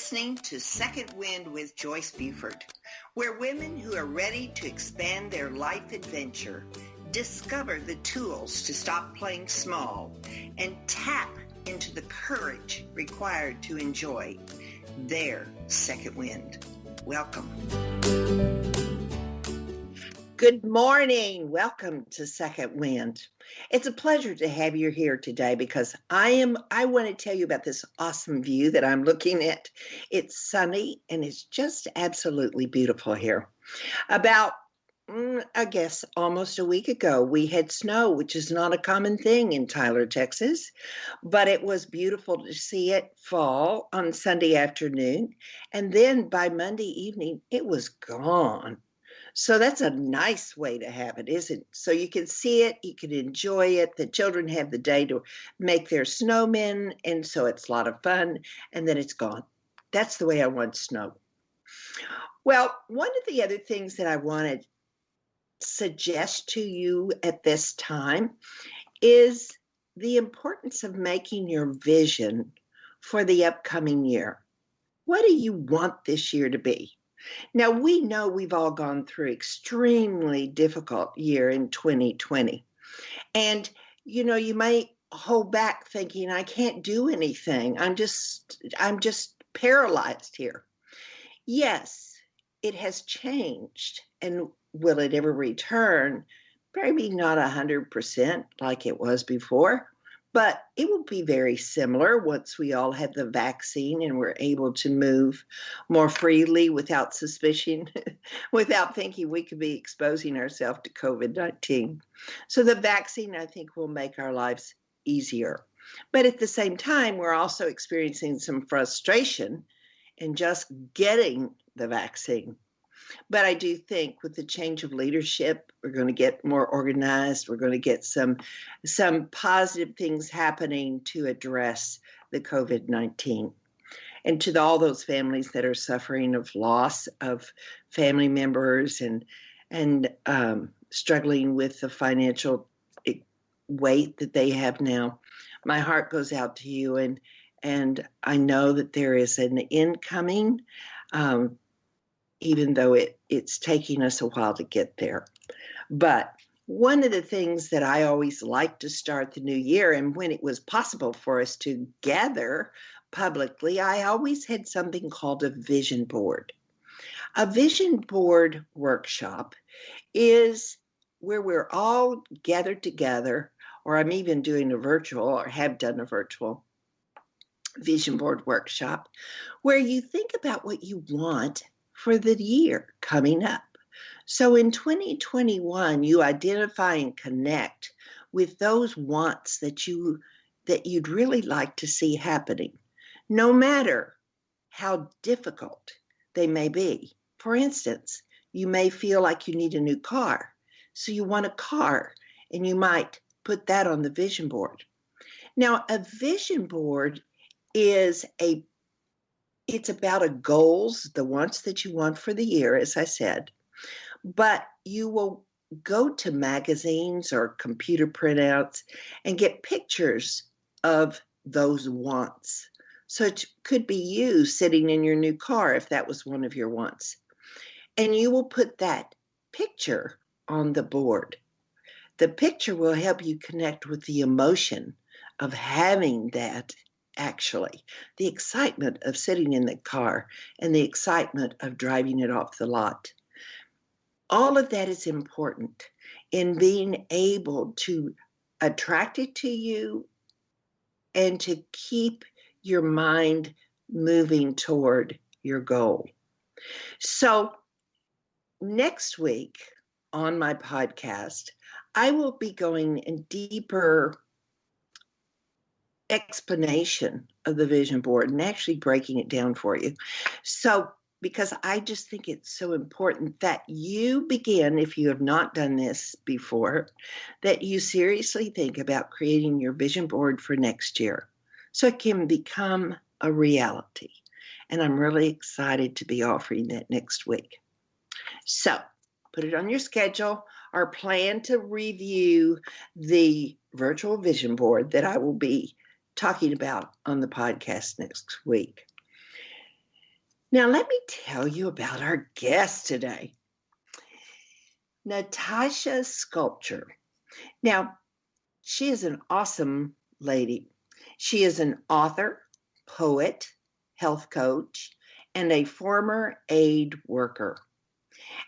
listening to Second Wind with Joyce Buford, where women who are ready to expand their life adventure discover the tools to stop playing small and tap into the courage required to enjoy their second wind. Welcome. Good morning. Welcome to Second Wind. It's a pleasure to have you here today because I want to tell you about this awesome view that I'm looking at. It's sunny and it's just absolutely beautiful here. About, I guess, almost a week ago, we had snow, which is not a common thing in Tyler, Texas, but it was beautiful to see it fall on Sunday afternoon. And then by Monday evening, it was gone. So that's a nice way to have it, isn't it? So you can see it, you can enjoy it. The children have the day to make their snowmen, and so it's a lot of fun, and then it's gone. That's the way I want snow. Well, one of the other things that I want to suggest to you at this time is the importance of making your vision for the upcoming year. What do you want this year to be? Now, we know we've all gone through extremely difficult year in 2020. And, you might hold back thinking, I can't do anything. I'm just paralyzed here. Yes, it has changed. And will it ever return? Maybe not 100% like it was before. But it will be very similar once we all have the vaccine and we're able to move more freely without suspicion, without thinking we could be exposing ourselves to COVID-19. So the vaccine, I think, will make our lives easier. But at the same time, we're also experiencing some frustration in just getting the vaccine. But I do think with the change of leadership, we're going to get more organized. We're going to get some positive things happening to address the COVID-19. And to all those families that are suffering of loss of family members and struggling with the financial weight that they have now, my heart goes out to you. And I know that there is an incoming, even though it's taking us a while to get there. But one of the things that I always like to start the new year, and when it was possible for us to gather publicly, I always had something called a vision board. A vision board workshop is where we're all gathered together, or I'm even doing a virtual or have done a virtual vision board workshop, where you think about what you want for the year coming up. So in 2021, you identify and connect with those wants that you'd really like to see happening, no matter how difficult they may be. For instance, you may feel like you need a new car, so you want a car, and you might put that on the vision board. Now, a vision board it's about a goals, the wants that you want for the year, as I said, but you will go to magazines or computer printouts and get pictures of those wants. So it could be you sitting in your new car if that was one of your wants. And you will put that picture on the board. The picture will help you connect with the emotion of having that. Actually, the excitement of sitting in the car and the excitement of driving it off the lot. All of that is important in being able to attract it to you and to keep your mind moving toward your goal. So next week on my podcast, I will be going in deeper explanation of the vision board and actually breaking it down for you. So, because I just think it's so important that you begin, if you have not done this before, that you seriously think about creating your vision board for next year so it can become a reality. And I'm really excited to be offering that next week. So, put it on your schedule or plan to review the virtual vision board that I will be talking about on the podcast next week. Now, let me tell you about our guest today, Natasha Sculpture. Now, she is an awesome lady. She is an author, poet, health coach, and a former aid worker.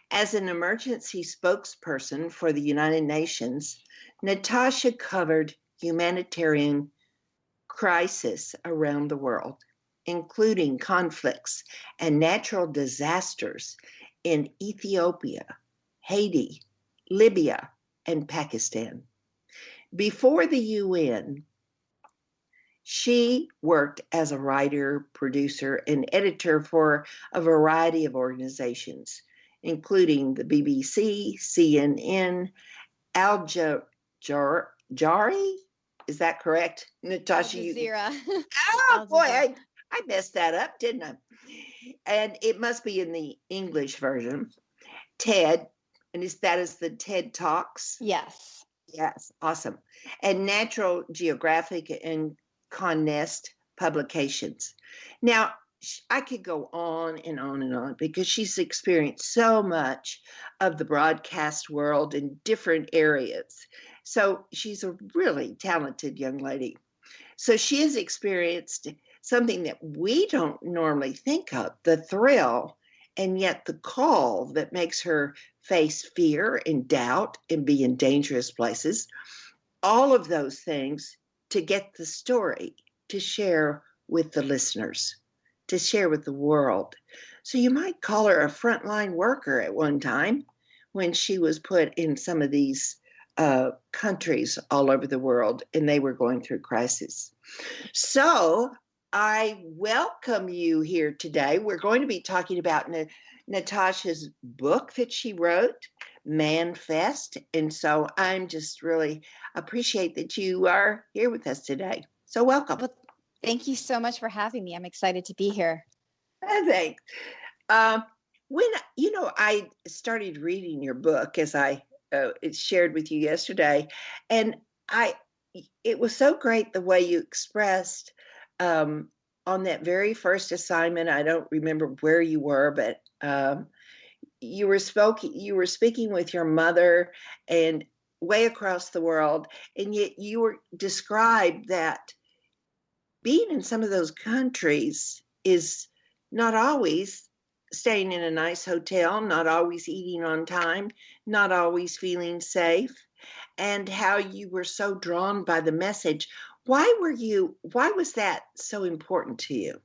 As an emergency spokesperson for the United Nations, Natasha covered humanitarian crisis around the world, including conflicts and natural disasters in Ethiopia, Haiti, Libya, and Pakistan. Before the UN, she worked as a writer, producer, and editor for a variety of organizations, including the BBC, CNN, Al Jari. Is that correct, Al Natasha? Jazeera. Oh Al boy, Jazeera. I messed that up, didn't I? And it must be in the English version. TED, and that is the TED Talks. Yes. Yes, awesome. And Natural Geographic and Connest publications. Now, I could go on and on and on because she's experienced so much of the broadcast world in different areas. So she's a really talented young lady. So she has experienced something that we don't normally think of, the thrill, and yet the call that makes her face fear and doubt and be in dangerous places. All of those things to get the story to share with the listeners, to share with the world. So you might call her a frontline worker at one time when she was put in some of these countries all over the world and they were going through crisis. So I welcome you here today. We're going to be talking about Natasha's book that she wrote, Manfest. And so I'm just really appreciate that you are here with us today. So welcome. Well, thank you so much for having me. I'm excited to be here. Thanks. When I started reading your book, as I shared with you yesterday, and I, it was so great the way you expressed on that very first assignment. I don't remember where you were, but you were speaking with your mother, and way across the world, and yet you were described that being in some of those countries is not always staying in a nice hotel, not always eating on time, not always feeling safe, and how you were so drawn by the message. Why was that so important to you?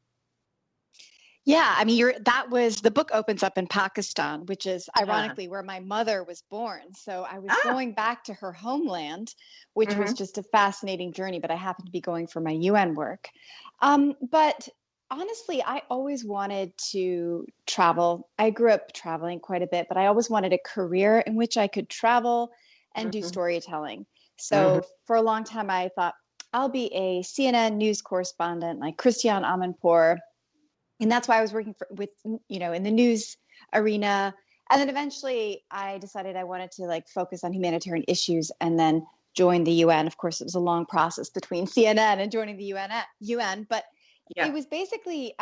Yeah, I mean, the book opens up in Pakistan, which is ironically where my mother was born. So I was going back to her homeland, which was just a fascinating journey, but I happened to be going for my UN work. But honestly, I always wanted to travel. I grew up traveling quite a bit, but I always wanted a career in which I could travel and do storytelling. So for a long time, I thought I'll be a CNN news correspondent like Christiane Amanpour. And that's why I was working in the news arena. And then eventually I decided I wanted to focus on humanitarian issues and then join the UN. Of course, it was a long process between CNN and joining the UN, but it was basically,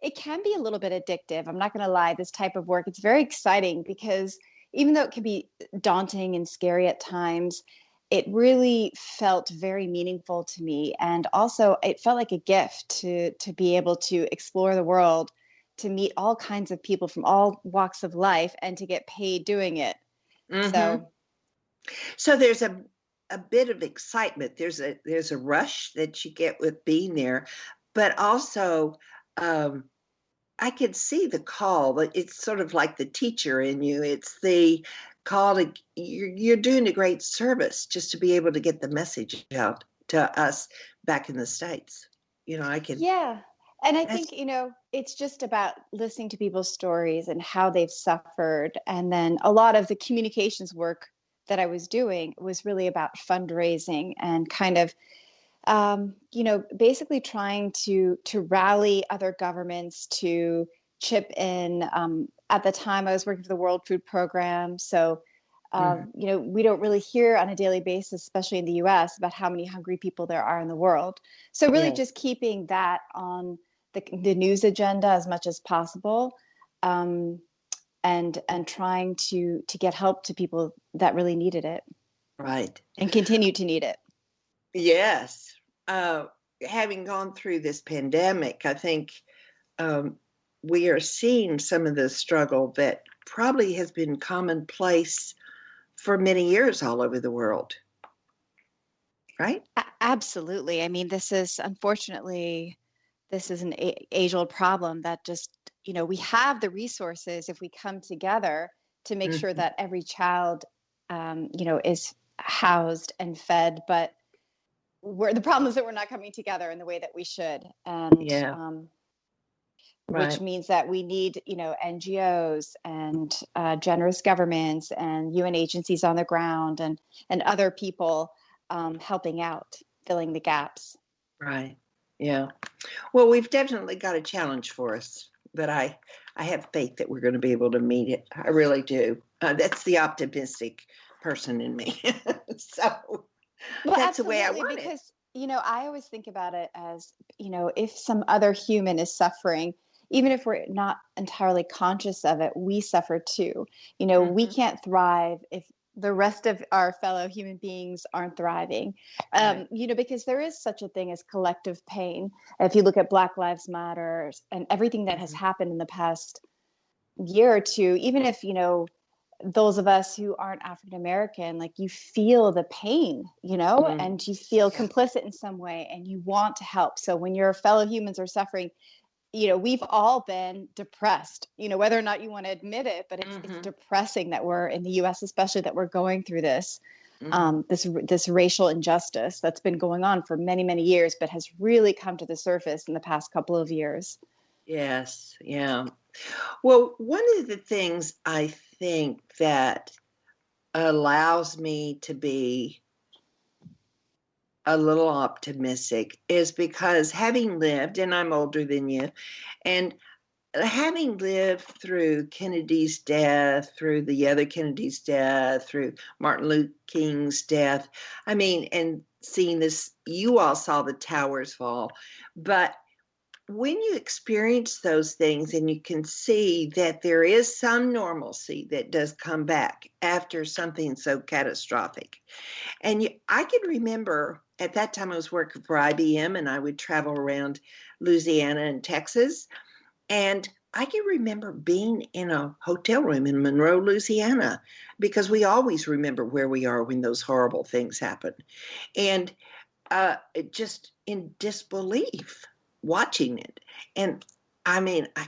it can be a little bit addictive. I'm not going to lie, this type of work, it's very exciting because even though it can be daunting and scary at times, it really felt very meaningful to me. And also it felt like a gift to be able to explore the world, to meet all kinds of people from all walks of life and to get paid doing it. So there's a bit of excitement. There's a rush that you get with being there, but also I could see the call, but it's sort of like the teacher in you. It's the call to you're doing a great service just to be able to get the message out to us back in the States. I can. Yeah. And I think, it's just about listening to people's stories and how they've suffered. And then a lot of the communications work that I was doing was really about fundraising and kind of basically trying to rally other governments to chip in. At the time, I was working for the World Food Program. So, we don't really hear on a daily basis, especially in the US, about how many hungry people there are in the world. So really just keeping that on the news agenda as much as possible, and trying to get help to people that really needed it, Right. and continue to need it. Yes. Having gone through this pandemic, I think we are seeing some of the struggle that probably has been commonplace for many years all over the world. Right? Absolutely. I mean, this is unfortunately, this is an age-old problem that just, we have the resources if we come together to make sure that every child, is housed and fed. But the problem is that we're not coming together in the way that we should. And which Right. means that we need, NGOs and generous governments and UN agencies on the ground and other people helping out, filling the gaps. Right. Yeah. Well, we've definitely got a challenge for us, but I have faith that we're going to be able to meet it. I really do. That's the optimistic person in me. So Well, that's the way I absolutely, want it. because, I always think about it as, if some other human is suffering, even if we're not entirely conscious of it, we suffer too. We can't thrive if the rest of our fellow human beings aren't thriving, Right. because there is such a thing as collective pain. If you look at Black Lives Matter and everything that has happened in the past year or two, even if, those of us who aren't African American, like, you feel the pain, and you feel complicit in some way and you want to help. So when your fellow humans are suffering, we've all been depressed, whether or not you want to admit it, but it's depressing that we're in the US, especially that we're going through this, this racial injustice that's been going on for many, many years, but has really come to the surface in the past couple of years. Yes. Yeah. Well, one of the things I think that allows me to be a little optimistic is because having lived, and I'm older than you, and having lived through Kennedy's death, through the other Kennedy's death, through Martin Luther King's death, I mean, and seeing this, you all saw the towers fall, but when you experience those things and you can see that there is some normalcy that does come back after something so catastrophic. And I can remember at that time I was working for IBM and I would travel around Louisiana and Texas. And I can remember being in a hotel room in Monroe, Louisiana, because we always remember where we are when those horrible things happen. And just in disbelief watching it. And I mean, I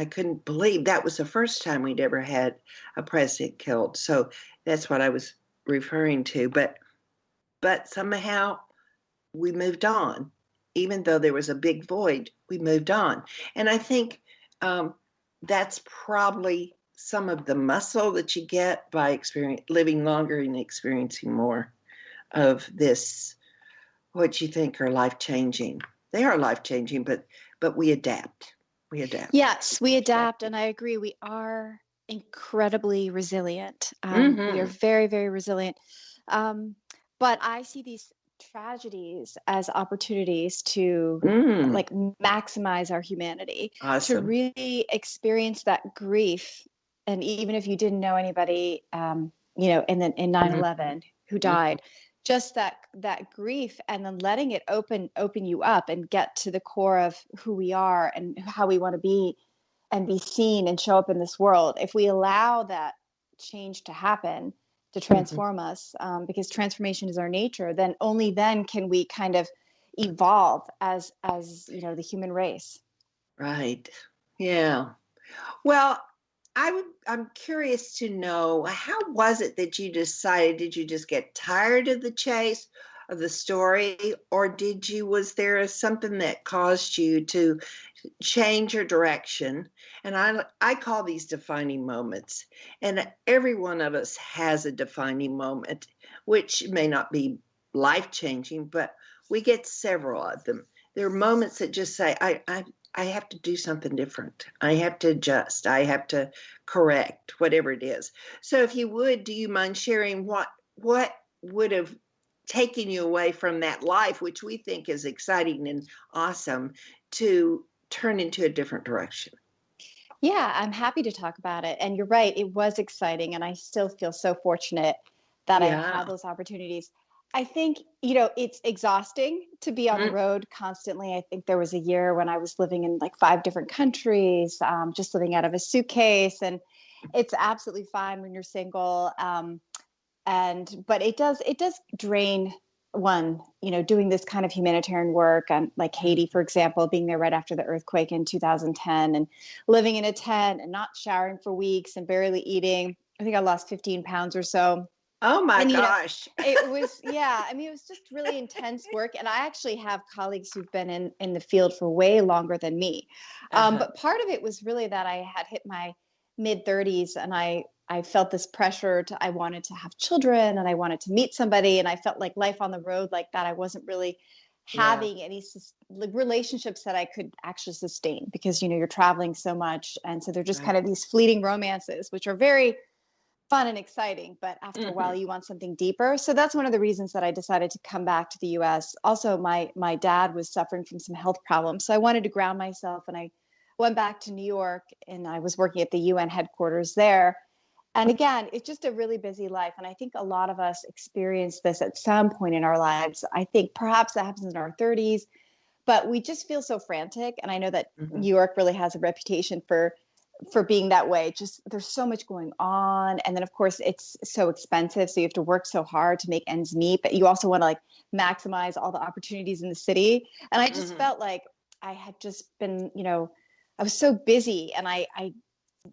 couldn't believe that was the first time we'd ever had a president killed. So that's what I was referring to. But somehow we moved on. Even though there was a big void, we moved on. And I think that's probably some of the muscle that you get by living longer and experiencing more of this, what you think are life-changing. They are life-changing, but we adapt. We adapt. Yes, we adapt, and I agree. We are incredibly resilient. We are very, very resilient. But I see these tragedies as opportunities to like maximize our humanity, to really experience that grief. And even if you didn't know anybody, in 9/11 who died, just that grief, and then letting it open you up and get to the core of who we are and how we want to be and be seen and show up in this world. If we allow that change to happen, to transform us, because transformation is our nature, then only then can we kind of evolve as the human race. Right. Yeah. Well, I'm curious to know, how was it that you decided? Did you just get tired of the chase of the story, or was there something that caused you to change your direction? And I call these defining moments, and every one of us has a defining moment, which may not be life-changing, but we get several of them. There are moments that just say, I have to do something different. I have to adjust. I have to correct, whatever it is. So if you would, do you mind sharing what would have taken you away from that life, which we think is exciting and awesome, to turn into a different direction? Yeah, I'm happy to talk about it. And you're right, it was exciting. And I still feel so fortunate that I Yeah. had those opportunities. I think, it's exhausting to be on the Mm, road constantly. I think there was a year when I was living in like 5 different countries, just living out of a suitcase. And it's absolutely fine when you're single. But it does drain one, doing this kind of humanitarian work on like mm. Haiti, for example, being there right after the earthquake in 2010 and living in a tent and not showering for weeks and barely eating. I think I lost 15 pounds or so. Oh my And gosh. it was, yeah, I mean, it was just really intense work. And I actually have colleagues whove been in the field for way longer than me. Uh-huh. But part of it was really that I had hit my mid 30s, and I felt this pressure I wanted to have children and I wanted to meet somebody. And I felt like life on the road like that, I wasn't really Yeah. having any like relationships that I could actually sustain, because, you're traveling so much. And so they're just Right. kind of these fleeting romances, which are very fun and exciting, but after a while Hmm. you want something deeper. So that's one of the reasons that I decided to come back to the US. Also, my dad was suffering from some health problems, so I wanted to ground myself, and I went back to New York, and I was working at the UN headquarters there. And again, it's just a really busy life, and I think a lot of us experience this at some point in our lives. I think perhaps that happens in our 30s, but we just feel so frantic. And I know that Hmm. New York really has a reputation for being that way. Just there's so much going on, and then of course it's so expensive, so you have to work so hard to make ends meet, but you also want to like maximize all the opportunities in the city. And I just Hmm. felt like I had just been, I was so busy, and I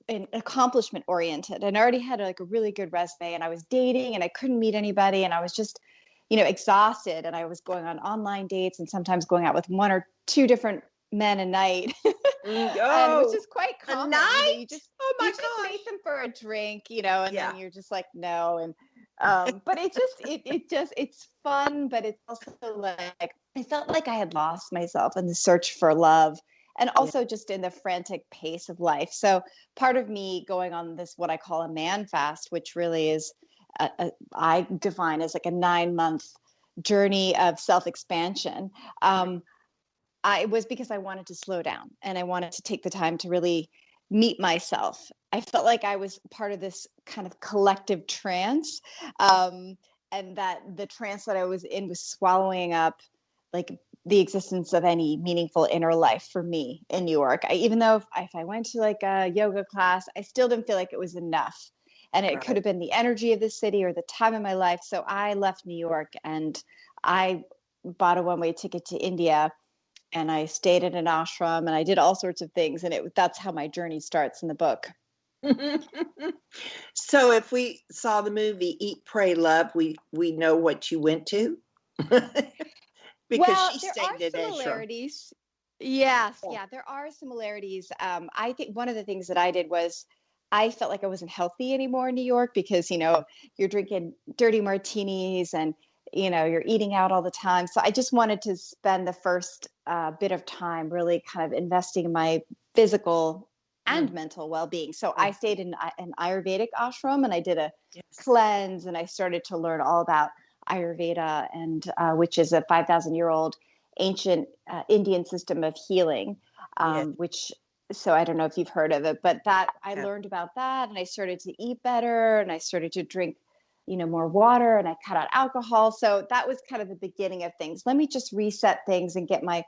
and accomplishment oriented, and I already had like a really good resume, and I was dating and I couldn't meet anybody, and I was just, exhausted, and I was going on online dates and sometimes going out with one or two different men a night. And which Oh, is quite a common. You night? just Oh my you just meet gosh. them for a drink, and Yeah. then you're just like, no. And but it's fun, but it's also like I felt like I had lost myself in the search for love, and Yeah. also just in the frantic pace of life. So part of me going on this what I call a man fast, which really is I define as like a 9 month journey of self expansion. Um, I was because I wanted to slow down, and I wanted to take the time to really meet myself. I felt like I was part of this kind of collective trance, um, and that the trance that I was in was swallowing up like the existence of any meaningful inner life for me in New York. Even though if I went to like a yoga class, I still didn't feel like it was enough. And it could Right. have been the energy of the city or the time of my life. So I left New York, and I bought a one-way ticket to India, and I stayed in an ashram, and I did all sorts of things. And that's how my journey starts in the book. So if we saw the movie Eat, Pray, Love, we know what you went to because Well, she there stayed are in ashram. similarities. Yes, Yeah. yeah, there are similarities. I think one of the things that I did was I felt like I wasn't healthy anymore in New York, because, you're drinking dirty martinis, and, you're eating out all the time. So I just wanted to spend the first bit of time really kind of investing in my physical and Mm, mental well-being. So I mm, stayed in an Ayurvedic ashram, and I did a yes. cleanse, and I started to learn all about Ayurveda, and which is a 5,000-year-old ancient Indian system of healing, Yes. which so I don't know if you've heard of it, but that I Yeah. learned about that, and I started to eat better, and I started to drink, more water, and I cut out alcohol. So that was kind of the beginning of things. Let me just reset things and get my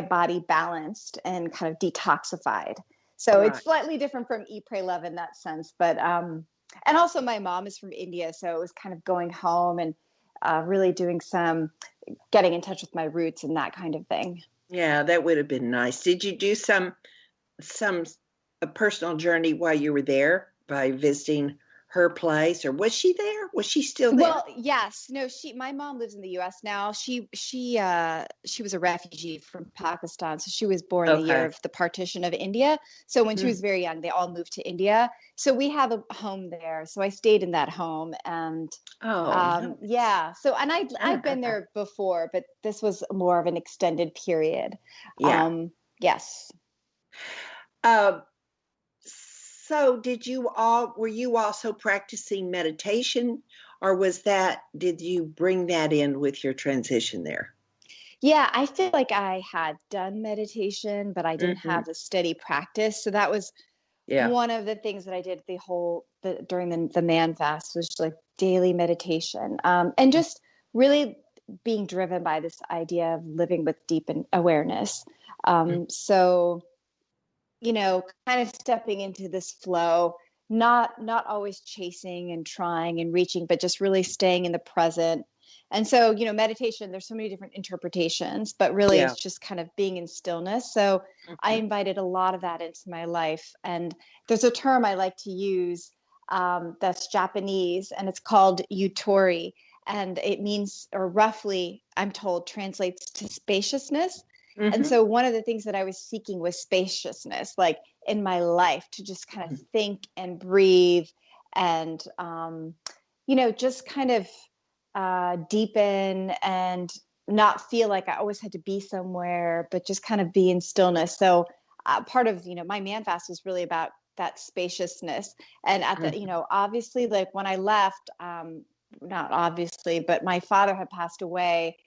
body balanced and kind of detoxified. So Right. it's slightly different from Eat, Pray, Love in that sense, but and also my mom is from India, so it was kind of going home and really doing some getting in touch with my roots and that kind of thing. Yeah, that would have been nice. Did you do some a personal journey while you were there by visiting her place, or was she there? Was she still there? Well, yes. No, my mom lives in the US now. She was a refugee from Pakistan. So she was born the year Okay. of the partition of India. So when she Mm. was very young, they all moved to India. So we have a home there. So I stayed in that home, and Oh, nice. yeah. So and I've been there before, but this was more of an extended period. Yeah. Um yes. Uh, so were you also practicing meditation, or did you bring that in with your transition there? Yeah, I feel like I had done meditation, but I didn't Hmm. have a steady practice. So that was Yeah. one of the things that I did during the man fast was like daily meditation, and just really being driven by this idea of living with deep awareness. So kind of stepping into this flow, not always chasing and trying and reaching, but just really staying in the present. And so, meditation, there's so many different interpretations, but really Yeah. it's just kind of being in stillness. So I Mhm. invited a lot of that into my life. And there's a term I like to use, that's Japanese, and it's called yutori. And it means, or roughly, I'm told, translates to spaciousness. And Mhm. so one of the things that I was seeking was spaciousness, like in my life, to just kind of Mhm. think and breathe and, just kind of deepen and not feel like I always had to be somewhere, but just kind of be in stillness. So part of, my man fast was really about that spaciousness. And Mhm. obviously, like when I left, not obviously, but my father had passed away,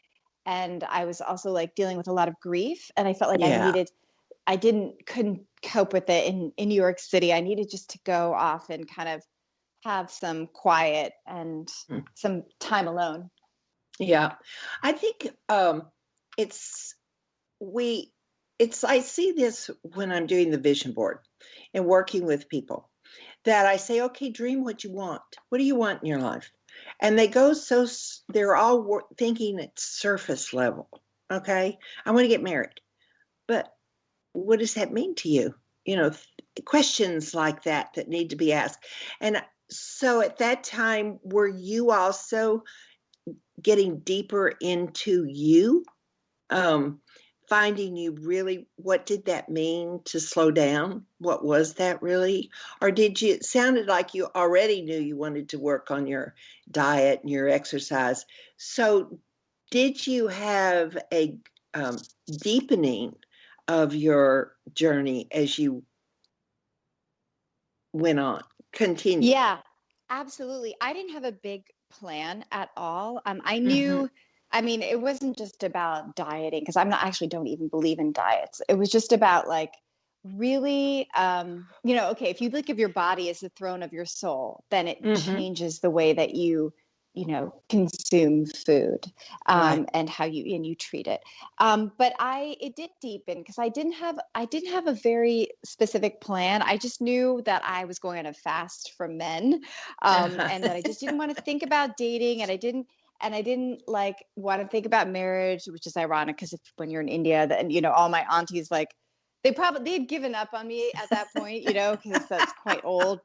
and I was also like dealing with a lot of grief, and I felt like Yeah. I couldn't cope with it in New York City. I needed just to go off and kind of have some quiet and Mm. some time alone. Yeah. I think it's we it's I see this when I'm doing the vision board and working with people, that I say, okay, dream what you want. What do you want in your life? And they go they're all thinking at surface level. Okay, I want to get married, but what does that mean to you? Questions like that need to be asked. And so at that time, were you also getting deeper into you? Um, Finding you really, what did that mean to slow down? What was that really? Or it sounded like you already knew you wanted to work on your diet and your exercise. So did you have a deepening of your journey as you went on, continued? Yeah, absolutely. I didn't have a big plan at all. I Hmm. knew, I mean, it wasn't just about dieting, because I'm not actually don't even believe in diets. It was just about like really, okay, if you think of your body as the throne of your soul, then it Hmm. changes the way that consume food, Right. and how you treat it. But it did deepen, because I didn't have a very specific plan. I just knew that I was going on a fast from men, and that I just didn't want to think about dating, and I didn't like want to think about marriage, which is ironic because when you're in India, then all my aunties, like, they had given up on me at that point, because that's quite old,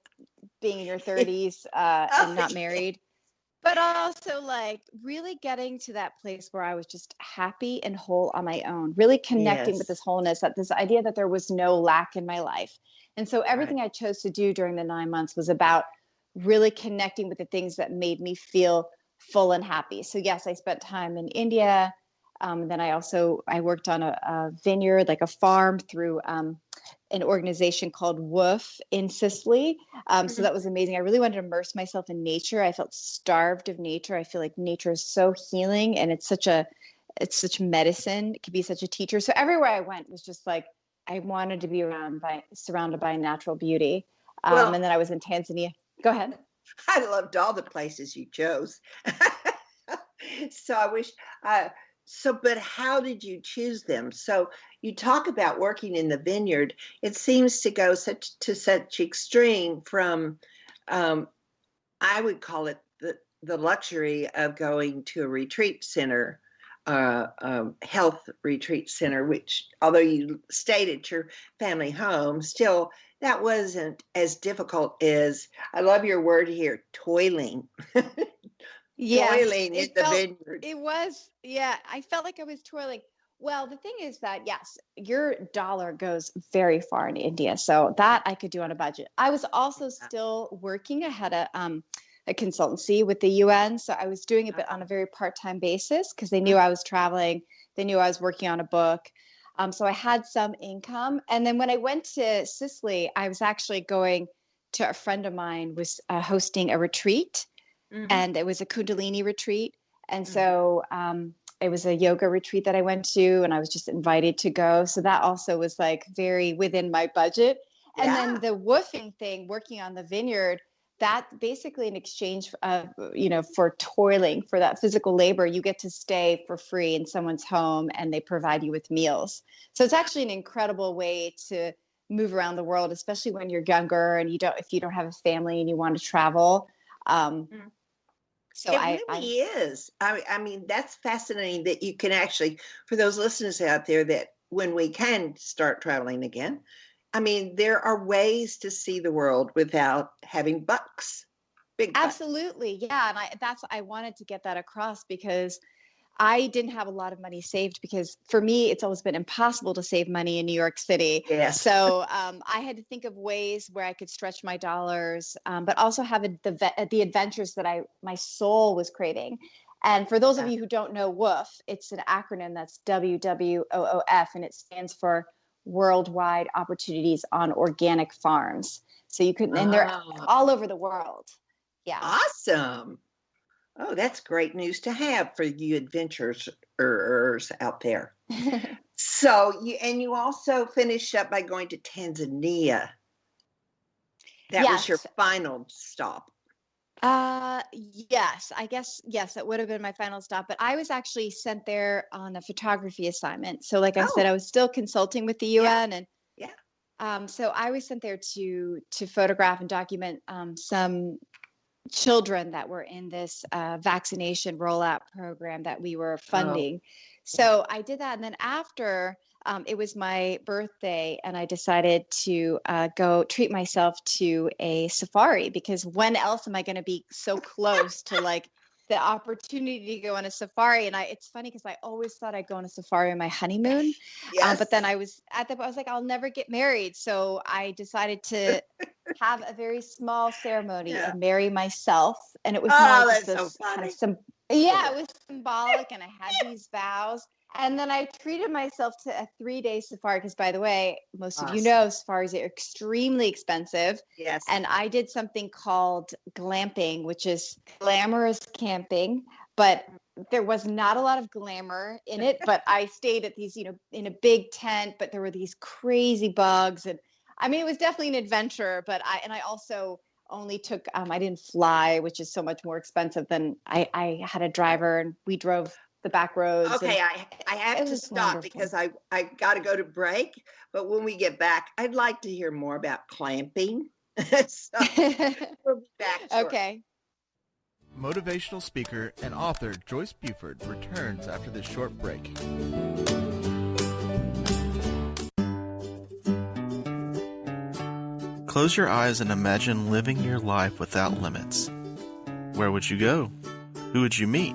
being in your 30s, and Oh, not yeah. married. But also, like, really getting to that place where I was just happy and whole on my own, really connecting with this Yes. wholeness, that this idea that there was no lack in my life. And so Right. everything I chose to do during the 9 months was about really connecting with the things that made me feel full and happy. So yes, I spent time in India. Then I worked on a vineyard, like a farm, through an organization called WOOF in Sicily. So that was amazing. I really wanted to immerse myself in nature. I felt starved of nature. I feel like nature is so healing, and it's such medicine. It could be such a teacher. So everywhere I went was just like I wanted to be surrounded by natural beauty. Well, And then I was in Tanzania. Go ahead. I loved all the places you chose. So I wish, uh, but how did you choose them? So you talk about working in the vineyard. It seems to go such extreme from, um, I would call it the luxury of going to a retreat center, health retreat center, which, although you stayed at your family home, still that wasn't as difficult as, I love your word here, toiling, Yes, toiling in the vineyard. yeah, I felt like I was twirling. Well, the thing is that, yes, your dollar goes very far in India. So that I could do on a budget. I was also still working. I had a consultancy with the UN. So I was doing it, but on a very part-time basis, because they knew I was traveling. They knew I was working on a book. So I had some income. And then when I went to Sicily, I was actually going to, a friend of mine was hosting a retreat, Mm-hmm. and it was a Kundalini retreat. And Mm-hmm. so it was a yoga retreat that I went to, and I was just invited to go. So that also was like very within my budget. And then the woofing thing, working on the vineyard, that basically in exchange of, for toiling, for that physical labor, you get to stay for free in someone's home and they provide you with meals. So it's actually an incredible way to move around the world, especially when you're younger and if you don't have a family and you want to travel. So it really is. I mean, that's fascinating that you can actually, for those listeners out there, that when we can start traveling again, I mean, there are ways to see the world without having bucks. Big bucks. Absolutely. Yeah. And I wanted to get that across because I didn't have a lot of money saved, because for me, it's always been impossible to save money in New York City. Yes. So I had to think of ways where I could stretch my dollars, but also have the adventures that my soul was craving. And for those of you who don't know WWOOF, it's an acronym that's WWOOF, and it stands for Worldwide Opportunities on Organic Farms. So you could, and they're all over the world. Yeah. Awesome. Oh, that's great news to have for you adventurers out there. So you also finished up by going to Tanzania. That was your final stop. Yes, I guess, yes, that would have been my final stop, but I was actually sent there on a photography assignment. So like I said, I was still consulting with the UN so I was sent there to photograph and document, some children that were in this vaccination rollout program that we were funding. So I did that. And then after it was my birthday, and I decided to go treat myself to a safari, because when else am I going to be so close to like the opportunity to go on a safari? And it's funny because I always thought I'd go on a safari on my honeymoon. But then I was like, I'll never get married. So I decided to have a very small ceremony and marry myself. And it was more just this kind of it was symbolic, and I had these vows. And then I treated myself to a 3-day safari, because, by the way, most of you know, safaris are extremely expensive. Yes. And I did something called glamping, which is glamorous camping, but there was not a lot of glamour in it. But I stayed at these, in a big tent, but there were these crazy bugs. And I mean, it was definitely an adventure, but I also only took, I didn't fly, which is so much more expensive than I had a driver, and we drove the back roads. Okay, I have to stop because I got to go to break. But when we get back, I'd like to hear more about clamping. So we'll be back shortly. Okay. Motivational speaker and author Joyce Buford returns after this short break. Close your eyes and imagine living your life without limits. Where would you go? Who would you meet?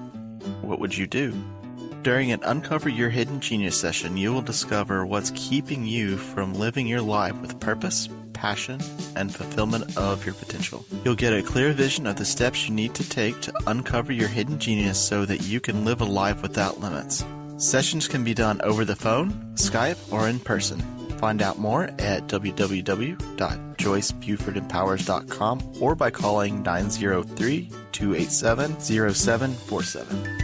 What would you do? During an Uncover Your Hidden Genius session, you will discover what's keeping you from living your life with purpose, passion, and fulfillment of your potential. You'll get a clear vision of the steps you need to take to uncover your hidden genius so that you can live a life without limits. Sessions can be done over the phone, Skype, or in person. Find out more at www.joycebufordempowers.com or by calling 903-287-0747.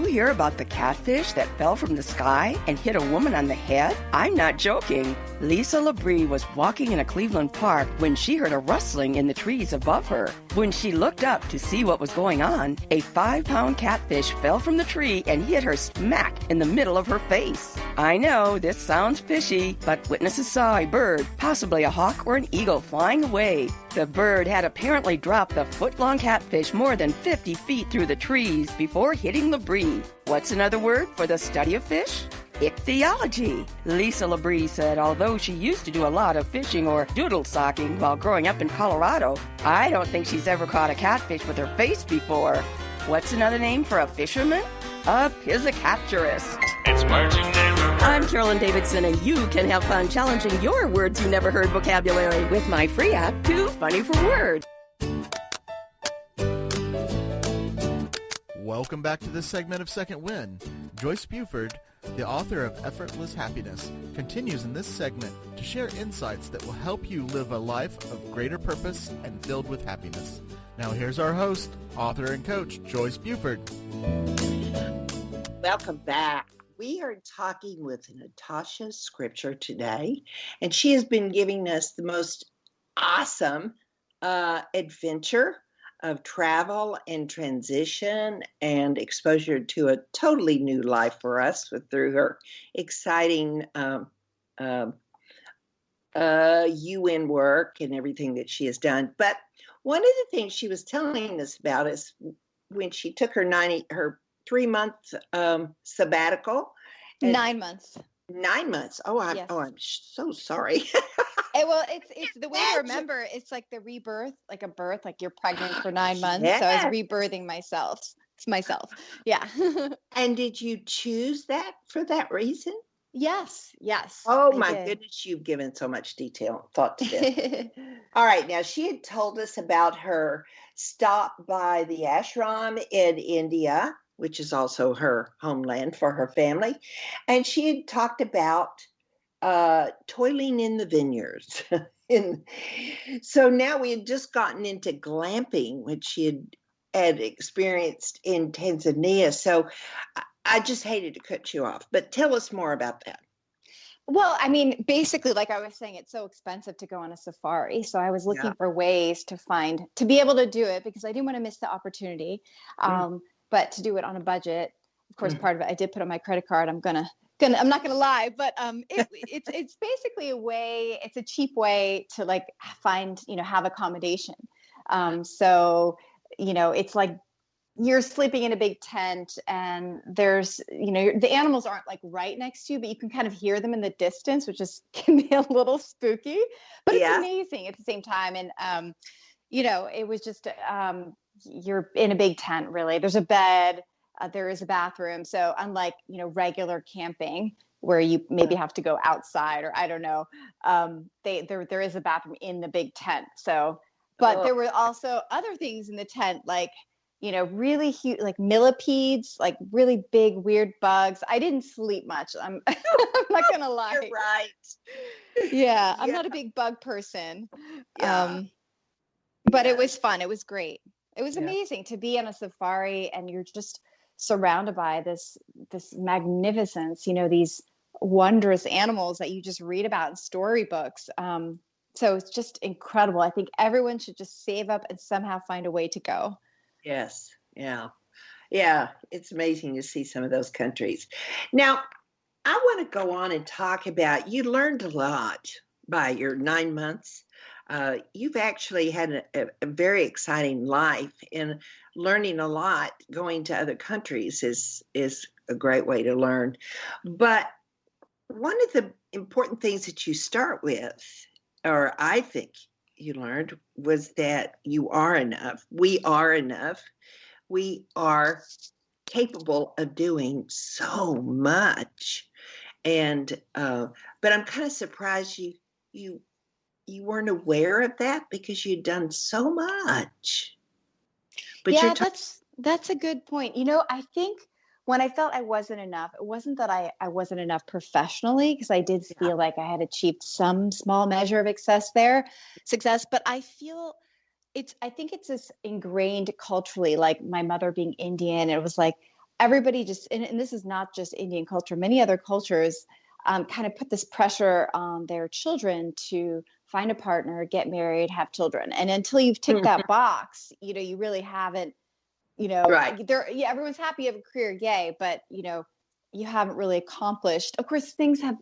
Hear about the catfish that fell from the sky and hit a woman on the head? I'm not joking. Lisa Labrie was walking in a Cleveland park when she heard a rustling in the trees above her. When she looked up to see what was going on, a 5-pound catfish fell from the tree and hit her smack in the middle of her face. I know this sounds fishy, but witnesses saw a bird, possibly a hawk or an eagle, flying away. The bird had apparently dropped the foot-long catfish more than 50 feet through the trees before hitting Labrie. What's another word for the study of fish? Ichthyology. Lisa Labrie said although she used to do a lot of fishing or doodle socking while growing up in Colorado, I don't think she's ever caught a catfish with her face before. What's another name for a fisherman? A piscicapturist. It's words you never heard. I'm Carolyn Davidson, and you can have fun challenging your words you never heard vocabulary with my free app, Too Funny for Words. Welcome back to this segment of Second Wind. Joyce Buford, the author of Effortless Happiness, continues in this segment to share insights that will help you live a life of greater purpose and filled with happiness. Now here's our host, author and coach, Joyce Buford. Welcome back. We are talking with Natasha Scripture today, and she has been giving us the most awesome adventure of travel and transition and exposure to a totally new life for us through her exciting UN work and everything that she has done. But one of the things she was telling us about is when she took her 3-month sabbatical. 9 months. 9 months. Yes. I'm so sorry. Well, it's the way to remember. It's like the rebirth, like a birth, like you're pregnant for 9 months. Yes. So I was rebirthing myself. It's myself. Yeah. And did you choose that for that reason? Yes. Oh I my did. goodness, you've given so much detail and thought to this. All right, now she had told us about her stop by the ashram in India, which is also her homeland for her family. And she had talked about toiling in the vineyards. So now we had just gotten into glamping, which she had experienced in Tanzania. So I just hated to cut you off, but tell us more about that. Well, I mean, basically, like I was saying, it's so expensive to go on a safari. So I was looking for ways to be able to do it because I didn't want to miss the opportunity. But to do it on a budget, of course, part of it I did put on my credit card. I'm not gonna lie, but it's basically it's a cheap way to like find, have accommodation. So, it's like you're sleeping in a big tent and there's, the animals aren't like right next to you, but you can kind of hear them in the distance, which can be a little spooky, but it's amazing at the same time. And, it was just, you're in a big tent, really. There's a bed, there is a bathroom. So unlike, regular camping where you maybe have to go outside or I don't know, there is a bathroom in the big tent. So, but there were also other things in the tent, like, really huge, like millipedes, like really big, weird bugs. I didn't sleep much. I'm not going to lie. You're right. Yeah. I'm not a big bug person. But it was fun. It was great. It was amazing to be on a safari and you're just surrounded by this magnificence, these wondrous animals that you just read about in storybooks. So it's just incredible. I think everyone should just save up and somehow find a way to go. Yes. Yeah. It's amazing to see some of those countries. Now, I want to go on and talk about, you learned a lot by your 9 months. You've actually had a very exciting life, and learning a lot going to other countries is a great way to learn. But one of the important things that you start with, or I think you learned, was that you are enough. We are enough. We are capable of doing so much. And but I'm kind of surprised you weren't aware of that because you'd done so much. But yeah, that's a good point. I think when I felt I wasn't enough, it wasn't that I wasn't enough professionally, because I did feel like I had achieved some small measure of success, but I think it's this ingrained culturally, like my mother being Indian. It was like everybody just, and this is not just Indian culture, many other cultures kind of put this pressure on their children to find a partner, get married, have children. And until you've ticked that box, you really haven't, right. Everyone's happy you have a career, yay, but you haven't really accomplished. Of course, things have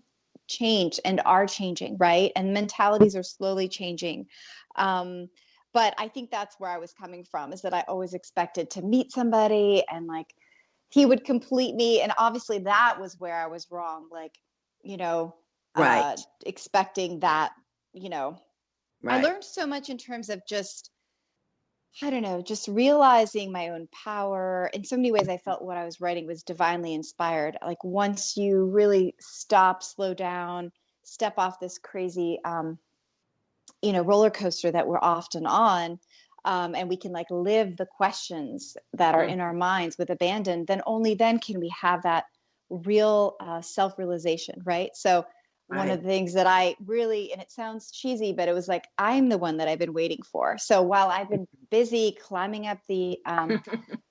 changed and are changing, right? And mentalities are slowly changing. But I think that's where I was coming from, is that I always expected to meet somebody and like he would complete me. And obviously that was where I was wrong. Like, right. Expecting that, right. I learned so much in terms of just, I don't know, just realizing my own power. In so many ways, I felt what I was writing was divinely inspired. Like once you really stop, slow down, step off this crazy, roller coaster that we're often on, and we can like live the questions that are in our minds with abandon, then only then can we have that real self-realization, right? So one of Right. the things that I really, and it sounds cheesy, but it was like, I'm the one that I've been waiting for. So while I've been busy climbing up the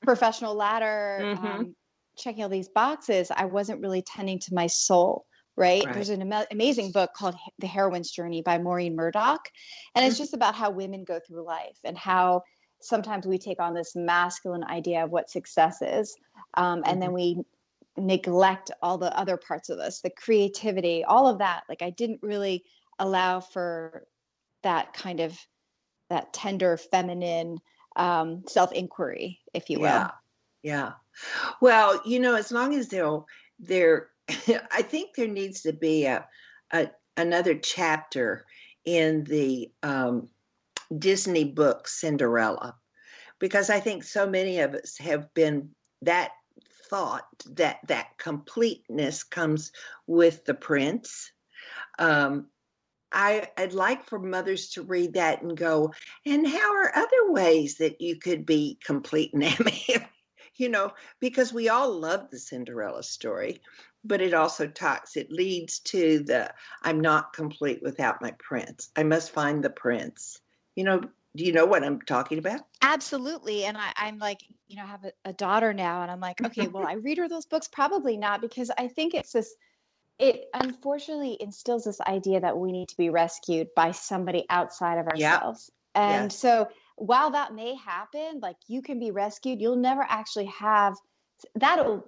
professional ladder, Mm-hmm. checking all these boxes, I wasn't really tending to my soul. Right. Right. There's an amazing book called The Heroine's Journey by Maureen Murdoch. And it's Mhm. just about how women go through life and how sometimes we take on this masculine idea of what success is. And then Mhm. we neglect all the other parts of us, the creativity, all of that. Like I didn't really allow for that kind of that tender feminine self-inquiry, if you Yeah. will. Yeah. Well, as long as they're I think there needs to be a another chapter in the Disney book Cinderella, because I think so many of us have been that thought that that completeness comes with the prince. Um, I'd like for mothers to read that and go, and how are other ways that you could be complete and happy? you know, because we all love the Cinderella story, but it leads to the I'm not complete without my prince. I must find the prince. You know, do you know what I'm talking about? Absolutely. And I'm like, I have a daughter now, and I'm like, okay, well, I read her those books? Probably not, because I think it unfortunately instills this idea that we need to be rescued by somebody outside of Yeah. ourselves. And Yes. so while that may happen, like you can be rescued, you'll never actually have that'll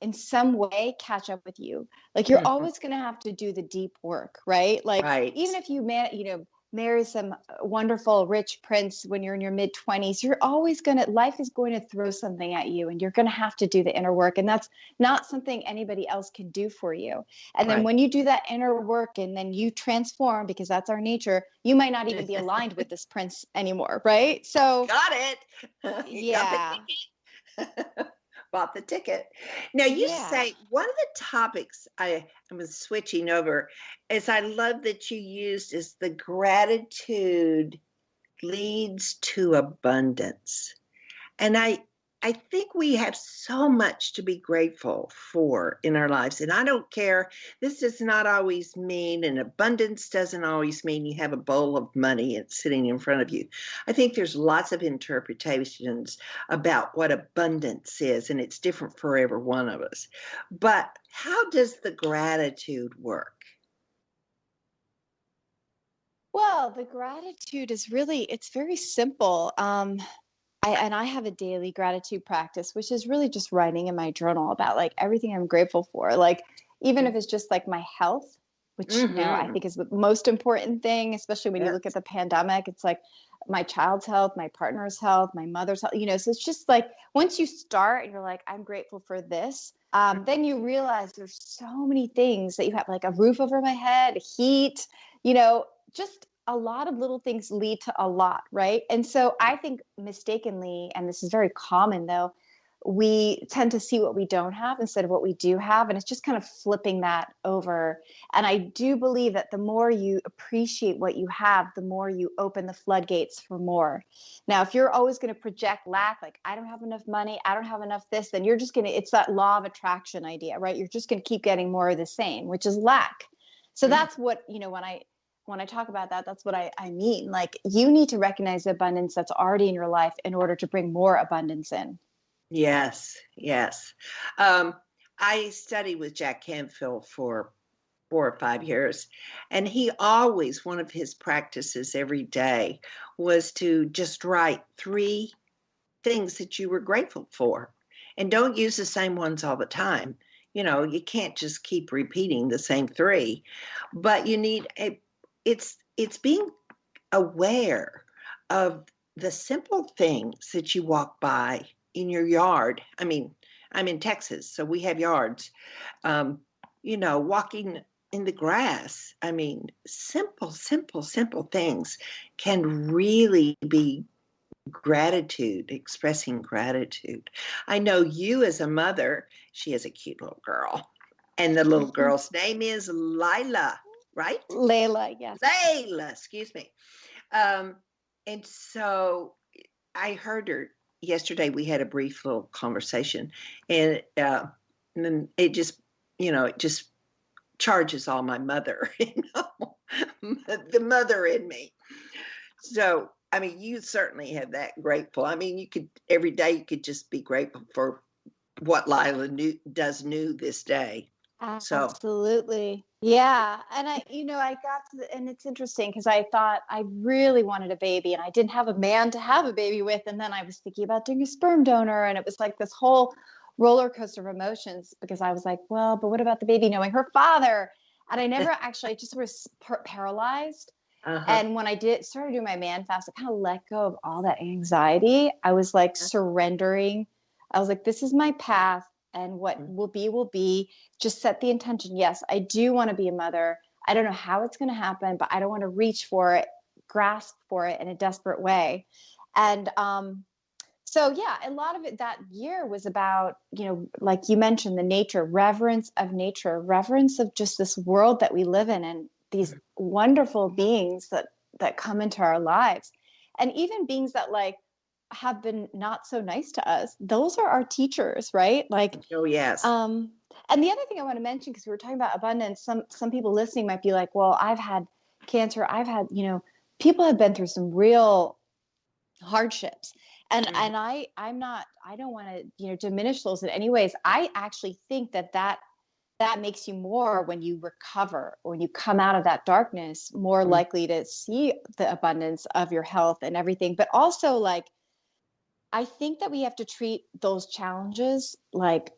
in some way catch up with you. Like you're Mhm. always going to have to do the deep work, right? Like Right. even if marry some wonderful rich prince when you're in your mid 20s, you're always going to life is going to throw something at you, and you're going to have to do the inner work, and that's not something anybody else can do for you. And then Right. when you do that inner work and then you transform, because that's our nature, you might not even be aligned with this prince anymore, right? So Got it. You got the yeah. ticket. Bought the ticket. Now you Yeah. say one of the topics I'm switching over is I love that you used is the gratitude leads to abundance. And I think we have so much to be grateful for in our lives. And I don't care, this does not always mean, and abundance doesn't always mean you have a bowl of money and sitting in front of you. I think there's lots of interpretations about what abundance is, and it's different for every one of us. But how does the gratitude work? Well, the gratitude is really, it's very simple. I have a daily gratitude practice, which is really just writing in my journal about like everything I'm grateful for. Like, even if it's just like my health, which, I Mm-hmm. think is the most important thing, especially when you look at Yes. the pandemic. It's like my child's health, my partner's health, my mother's health, so it's just like once you start and you're like, I'm grateful for this, then you realize there's so many things that you have, like a roof over my head, heat, just a lot of little things lead to a lot, right? And so I think mistakenly, and this is very common though, we tend to see what we don't have instead of what we do have. And it's just kind of flipping that over. And I do believe that the more you appreciate what you have, the more you open the floodgates for more. Now, if you're always going to project lack, like I don't have enough money, I don't have enough this, then you're just going to, it's that law of attraction idea, right? You're just going to keep getting more of the same, which is lack. So Mm. that's what, when I talk about that, that's what I mean. Like you need to recognize the abundance that's already in your life in order to bring more abundance in. Yes, yes. Um, I studied with Jack Canfield for 4 or 5 years, and he always, one of his practices every day was to just write 3 things that you were grateful for. And don't use the same ones all the time. You can't just keep repeating the same 3, but it's being aware of the simple things that you walk by in your yard. I mean, I'm in Texas, so we have yards. Um, walking in the grass. I mean, simple, simple, simple things can really be gratitude, expressing gratitude. I know you as a mother, she is a cute little girl, and the little girl's name is Lila, right? Layla, yes. Layla, excuse me. Um, and so I heard her yesterday. We had a brief little conversation, and and then it just, it just charges all my mother, the mother in me. So, I mean, you certainly have that grateful. I mean, every day you could just be grateful for what Lila does new this day. So absolutely. Yeah. And I got and it's interesting because I thought I really wanted a baby and I didn't have a man to have a baby with. And then I was thinking about doing a sperm donor. And it was like this whole roller coaster of emotions because I was like, well, but what about the baby knowing her father? And I never actually, I just was paralyzed. And when I started doing my man fast, I kind of let go of all that anxiety. I was like surrendering. I was like, this is my path. And what will be, just set the intention. Yes, I do want to be a mother. I don't know how it's going to happen, but I don't want to reach for it, grasp for it in a desperate way. And so, yeah, a lot of it that year was about, like you mentioned, the reverence of just this world that we live in and these wonderful beings that come into our lives. And even beings that like have been not so nice to us, those are our teachers, right? Like, oh yes. And the other thing I want to mention, because we were talking about abundance, some people listening might be like, well, I've had cancer, I've had, people have been through some real hardships, and I'm not, I don't want to diminish those in any ways. I actually think that makes you more, when you recover, when you come out of that darkness, more likely to see the abundance of your health and everything. But also, like, I think that we have to treat those challenges like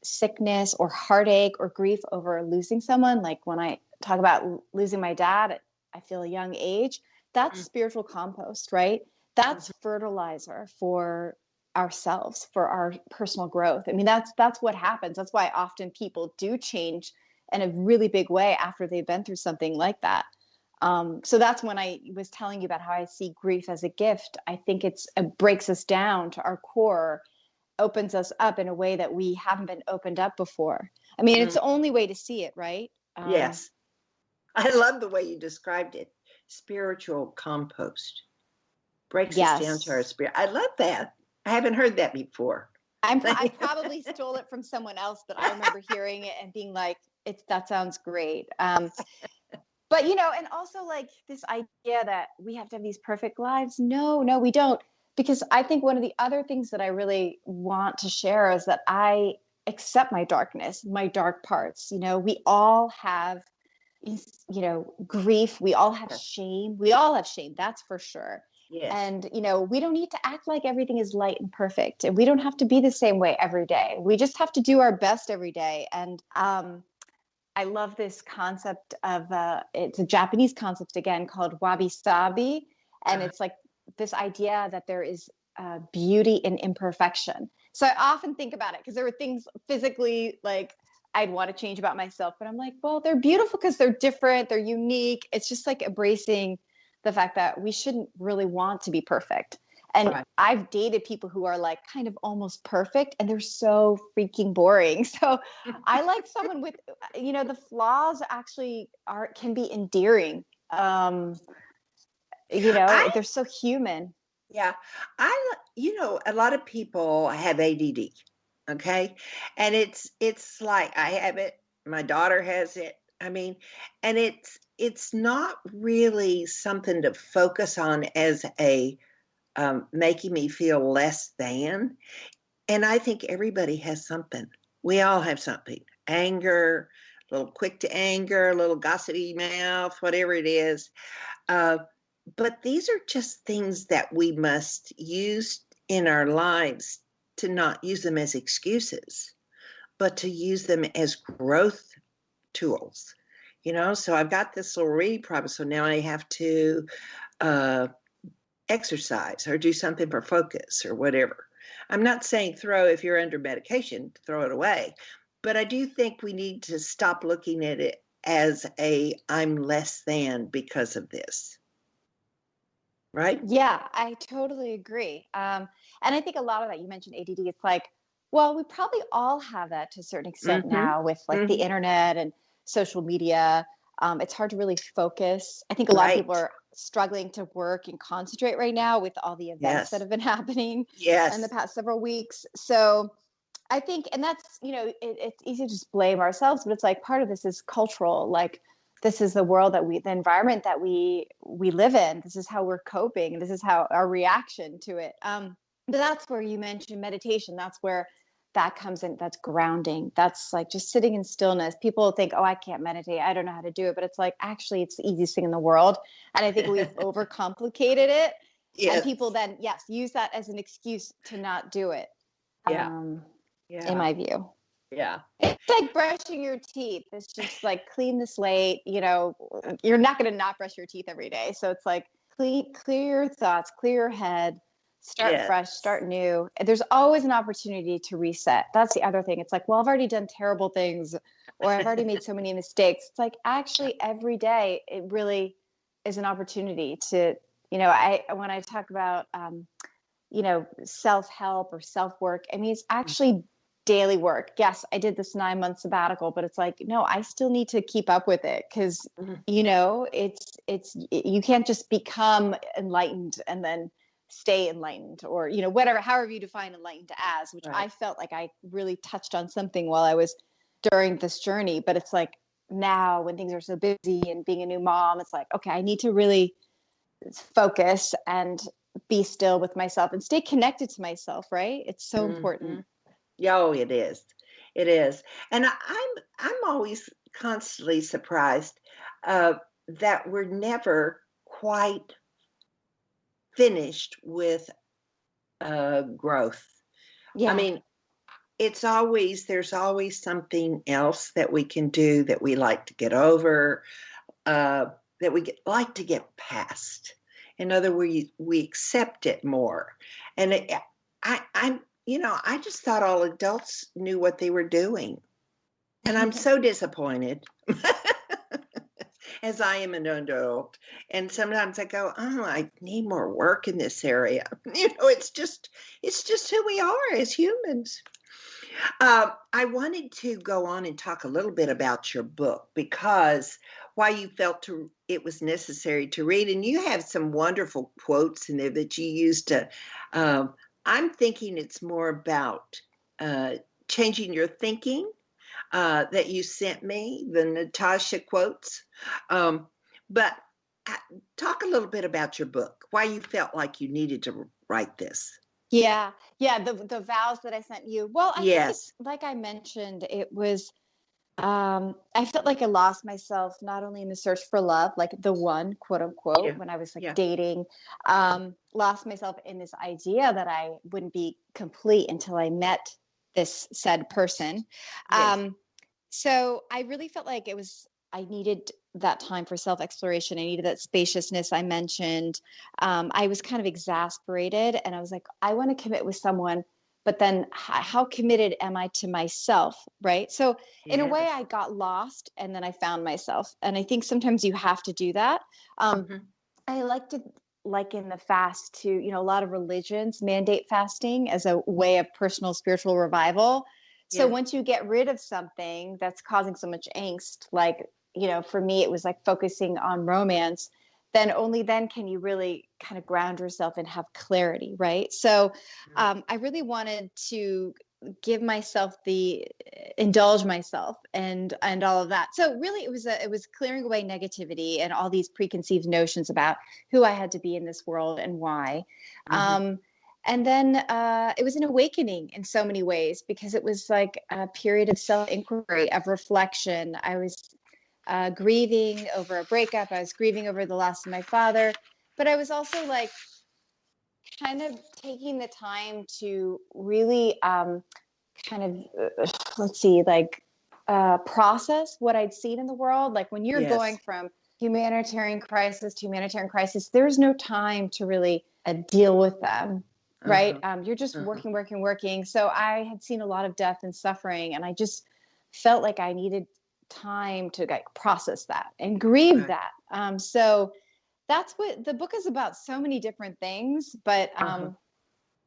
sickness or heartache or grief over losing someone. Like when I talk about losing my dad at, I feel, a young age, that's spiritual compost, right? That's fertilizer for ourselves, for our personal growth. I mean, that's what happens. That's why often people do change in a really big way after they've been through something like that. So that's when I was telling you about how I see grief as a gift. I think it breaks us down to our core, opens us up in a way that we haven't been opened up before. I mean, it's the only way to see it, right? Yes. I love the way you described it. Spiritual compost. Breaks us down to our spirit. I love that. I haven't heard that before. I probably stole it from someone else, but I remember hearing it and being like, that sounds great. But, and also like this idea that we have to have these perfect lives. No, we don't. Because I think one of the other things that I really want to share is that I accept my darkness, my dark parts. We all have, grief. We all have shame. We all have shame. That's for sure. Yes. And, we don't need to act like everything is light and perfect. And we don't have to be the same way every day. We just have to do our best every day. And, I love this concept of, it's a Japanese concept again called wabi-sabi. And it's like this idea that there is beauty in imperfection. So I often think about it because there were things physically like I'd want to change about myself, but I'm like, well, they're beautiful because they're different. They're unique. It's just like embracing the fact that we shouldn't really want to be perfect. And I've dated people who are like kind of almost perfect and they're so freaking boring. So I like someone with, the flaws actually can be endearing. They're so human. Yeah. A lot of people have ADD. Okay. And it's like, I have it. My daughter has it. I mean, and it's not really something to focus on as a, making me feel less than. And I think everybody has something. We all have something. Anger, a little quick to anger, a little gossipy mouth, whatever it is. But these are just things that we must use in our lives, to not use them as excuses, but to use them as growth tools. So I've got this little reading problem. So now I have to exercise or do something for focus or whatever. I'm not saying if you're under medication, throw it away. But I do think we need to stop looking at it as I'm less than because of this. Right? Yeah, I totally agree. And I think a lot of that, you mentioned ADD, it's like, well, we probably all have that to a certain extent now with like the internet and social media. It's hard to really focus. I think a lot of people are struggling to work and concentrate right now with all the events that have been happening in the past several weeks. So I think, and that's, it's easy to just blame ourselves, but it's like part of this is cultural. Like, this is the world the environment that we live in. This is how we're coping. This is how our reaction to it. But that's where you mentioned meditation. That's where that comes in. That's grounding. That's like just sitting in stillness. People think, oh, I can't meditate. I don't know how to do it. But it's like, actually, it's the easiest thing in the world. And I think we've overcomplicated it. Yes. And people then, use that as an excuse to not do it. In my view. Yeah. It's like brushing your teeth. It's just like clean the slate. You're not going to not brush your teeth every day. So it's like clear your thoughts, clear your head, start fresh, start new. There's always an opportunity to reset. That's the other thing. It's like, well, I've already done terrible things, or I've already made so many mistakes. It's like, actually, every day it really is an opportunity to, when I talk about, self-help or self-work, I mean, it's actually daily work. Yes, I did this 9-month sabbatical, but it's like, no, I still need to keep up with it because, it's you can't just become enlightened and then stay enlightened, or, whatever, however you define enlightened as, which I felt like I really touched on something while I was during this journey. But it's like now when things are so busy and being a new mom, it's like, okay, I need to really focus and be still with myself and stay connected to myself. Right. It's so important. Oh, it is. It is. And I'm always constantly surprised that we're never quite finished with growth. Yeah. I mean, there's always something else that we can do, that we like to get over, that we like to get past. In other words, we accept it more. And I just thought all adults knew what they were doing. And I'm so disappointed, as I am an adult. And sometimes I go, oh, I need more work in this area. It's just who we are as humans. I wanted to go on and talk a little bit about your book, because why you felt it was necessary to read. And you have some wonderful quotes in there that you used to, I'm thinking it's more about changing your thinking that you sent me, the Natasha quotes. But talk a little bit about your book, why you felt like you needed to write this. Yeah. The vows that I sent you. Well, I think it's, like I mentioned, it was, I felt like I lost myself, not only in the search for love, like the one, quote unquote, when I was dating, lost myself in this idea that I wouldn't be complete until I met this said person. Yes. So I really felt like I needed that time for self-exploration. I needed that spaciousness I mentioned. I was kind of exasperated, and I was like, I want to commit with someone, but then how committed am I to myself? Right. So in a way I got lost, and then I found myself. And I think sometimes you have to do that. I like to liken the fast to, a lot of religions mandate fasting as a way of personal spiritual revival. So once you get rid of something that's causing so much angst, like, for me, it was like focusing on romance, then only then can you really kind of ground yourself and have clarity. Right. So I really wanted to give myself indulge myself and all of that. So really it was clearing away negativity and all these preconceived notions about who I had to be in this world and why. And then it was an awakening in so many ways, because it was like a period of self-inquiry, of reflection. I was grieving over a breakup. I was grieving over the loss of my father, but I was also like kind of taking the time to really process what I'd seen in the world. Like when you're going from humanitarian crisis to humanitarian crisis, there's no time to really deal with them. Right. You're just working. So I had seen a lot of death and suffering, and I just felt like I needed time to process that and grieve that. So that's what the book is about. So many different things, but, and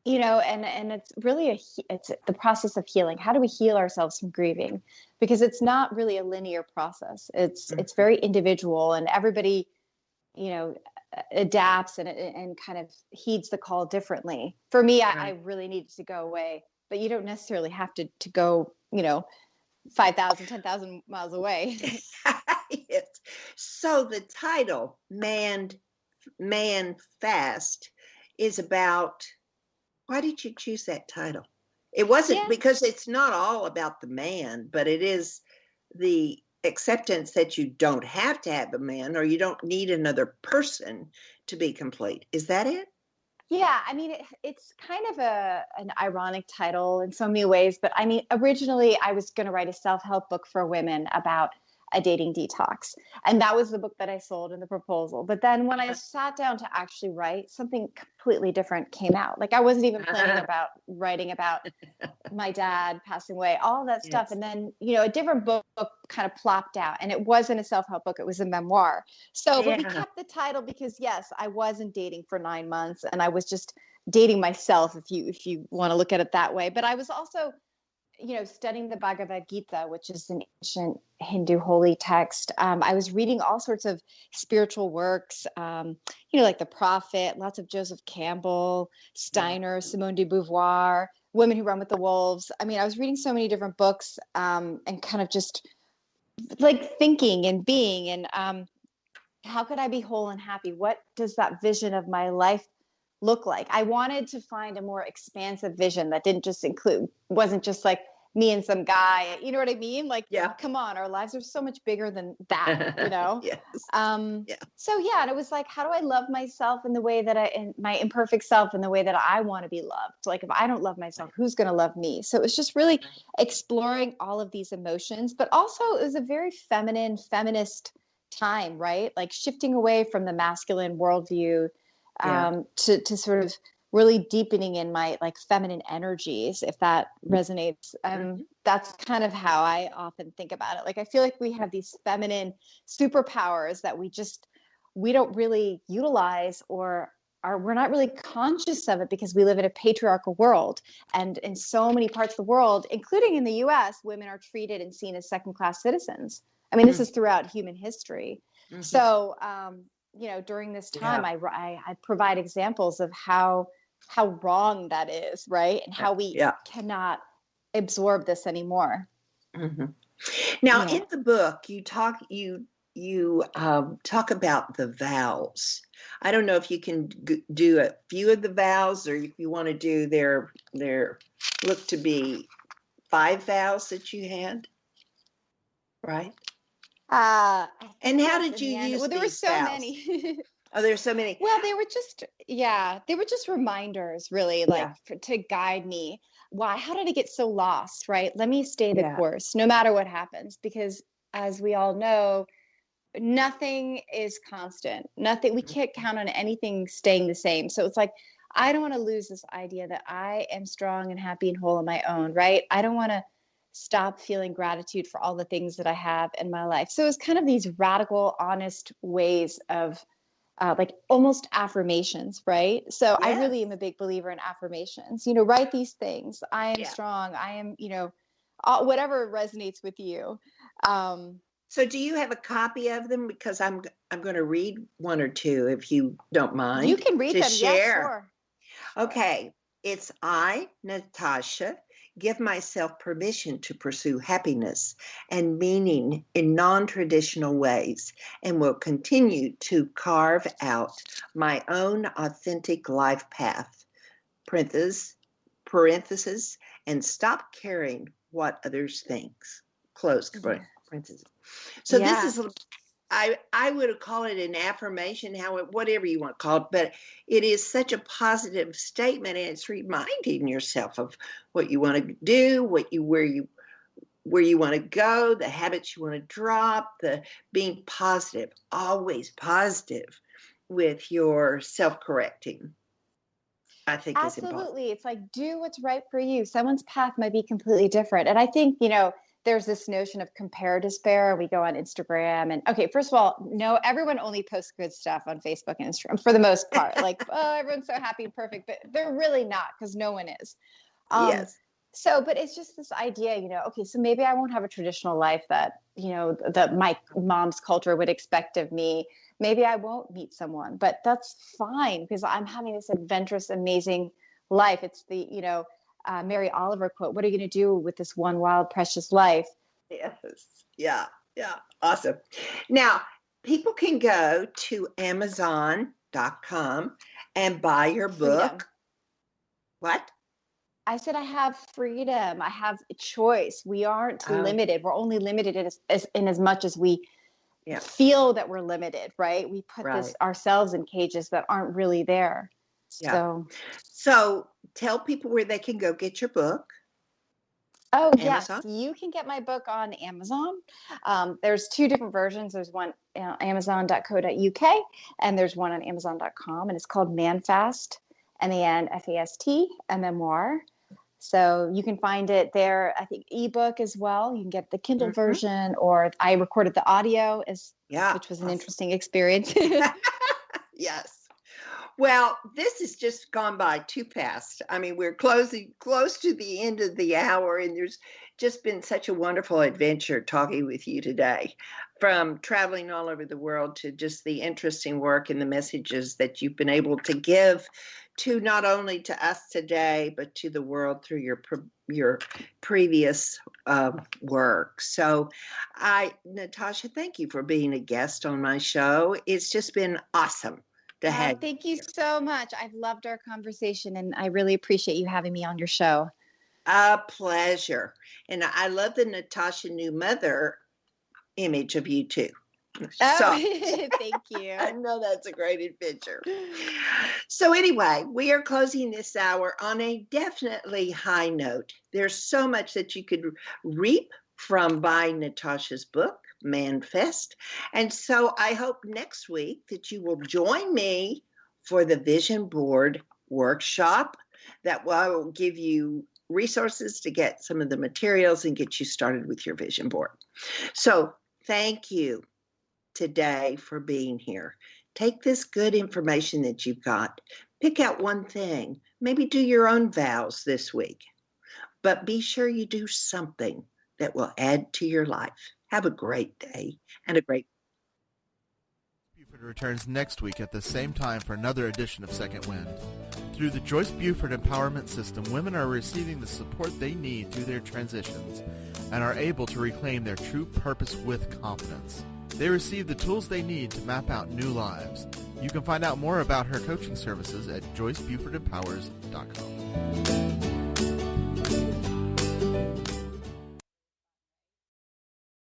it's really it's the process of healing. How do we heal ourselves from grieving? Because it's not really a linear process. It's very individual, and everybody, adapts and kind of heeds the call differently. For me, I really needed to go away but you don't necessarily have to go, 5,000, 10,000 miles away. Yes. So the title, Man Fast, is about, why did you choose that title? It wasn't because it's not all about the man, but it is the acceptance that you don't have to have a man, or you don't need another person to be complete. Is that it? Yeah, I mean, it's kind of an ironic title in so many ways, but I mean, originally I was going to write a self-help book for women about a dating detox. And that was the book that I sold in the proposal. But then when I sat down to actually write, something completely different came out. Like I wasn't even planning about writing about my dad passing away, all that stuff. And then, a different book kind of plopped out, and it wasn't a self-help book. It was a memoir. So, but we kept the title because yes, I wasn't dating for 9 months, and I was just dating myself, if you want to look at it that way. But I was also, studying the Bhagavad Gita, which is an ancient Hindu holy text. I was reading all sorts of spiritual works, like The Prophet, lots of Joseph Campbell, Steiner, Simone de Beauvoir, Women Who Run with the Wolves. I mean, I was reading so many different books, and kind of just like thinking and being, and how could I be whole and happy? What does that vision of my life look like? I wanted to find a more expansive vision that wasn't just like me and some guy, you know what I mean? Like, come on, our lives are so much bigger than that, Yes. So and it was like, how do I love myself in the way that my imperfect self in the way that I want to be loved? Like, if I don't love myself, who's going to love me? So it was just really exploring all of these emotions, but also it was a very feminist time, right? Like shifting away from the masculine worldview, to sort of really deepening in my like feminine energies, if that resonates. That's kind of how I often think about it. Like, I feel like we have these feminine superpowers that we don't really utilize, or we're not really conscious of it because we live in a patriarchal world. And in so many parts of the world, including in the US, women are treated and seen as second-class citizens. I mean, this is throughout human history. So, during this time, I provide examples of how wrong that is, right? And how we cannot absorb this anymore. Now, in the book, you talk about the vows. I don't know if you can do a few of the vows, or if you want to do their look to be 5 vows that you had, right? And how did you use Well, there were so vows? many. Oh, there's so many. Well, they were just reminders, really, like to guide me. Why? How did I get so lost? Right? Let me stay the course, no matter what happens, because as we all know, nothing is constant. Nothing. We can't count on anything staying the same. So it's like, I don't want to lose this idea that I am strong and happy and whole on my own. Right? I don't want to stop feeling gratitude for all the things that I have in my life. So it's kind of these radical, honest ways of like almost affirmations, right? So I really am a big believer in affirmations. Write these things. I am strong. I am, whatever resonates with you. So do you have a copy of them? Because I'm going to read one or two, if you don't mind. You can read them. Share. Yeah, sure. Okay. It's I, Natasha, give myself permission to pursue happiness and meaning in non-traditional ways, and will continue to carve out my own authentic life path, parenthesis, and stop caring what others think, close parenthesis. So this is, I would call it an affirmation, whatever you want to call it, but it is such a positive statement, and it's reminding yourself of what you want to do, where you want to go, the habits you want to drop, the being positive, always positive with your self-correcting, I think is important. Absolutely. It's like, do what's right for you. Someone's path might be completely different. And I think, there's this notion of compare despair. We go on Instagram and first of all, no, everyone only posts good stuff on Facebook and Instagram for the most part. Like, oh, everyone's so happy and perfect, but they're really not, because no one is. Yes. So, but it's just this idea, so maybe I won't have a traditional life that, that my mom's culture would expect of me. Maybe I won't meet someone, but that's fine, because I'm having this adventurous, amazing life. It's the, Mary Oliver quote, what are you going to do with this one wild, precious life? Yes. Yeah. Yeah. Awesome. Now, people can go to Amazon.com and buy your book. Freedom. What? I said I have freedom. I have a choice. We aren't limited. We're only limited in as much as we feel that we're limited, right? We put this ourselves in cages that aren't really there. Yeah. So tell people where they can go get your book. Oh, yes. You can get my book on Amazon. There's 2 different versions. There's one amazon.co.uk and there's one on amazon.com, and it's called Manfast, MANFAST, a memoir. So you can find it there. I think ebook as well. You can get the Kindle version, or I recorded the audio, which was an interesting experience. Yes. Well, this has just gone by too fast. I mean, we're close to the end of the hour, and there's just been such a wonderful adventure talking with you today, from traveling all over the world to just the interesting work and the messages that you've been able to give to not only to us today, but to the world through your previous work. So Natasha, thank you for being a guest on my show. It's just been awesome. Thank you so much. I've loved our conversation, and I really appreciate you having me on your show. A pleasure. And I love the Natasha New Mother image of you too. Thank you. I know that's a great adventure. So anyway, we are closing this hour on a definitely high note. There's so much that you could reap from buying Natasha's book, Manfest. And so I hope next week that you will join me for the Vision Board workshop that will give you resources to get some of the materials and get you started with your vision board. So thank you today for being here. Take this good information that you've got, pick out one thing, maybe do your own vows this week, but be sure you do something that will add to your life. Have a great day and a great Buford returns next week at the same time for another edition of Second Wind. Through the Joyce Buford Empowerment System, women are receiving the support they need through their transitions and are able to reclaim their true purpose with confidence. They receive the tools they need to map out new lives. You can find out more about her coaching services at JoyceBufordEmpowers.com.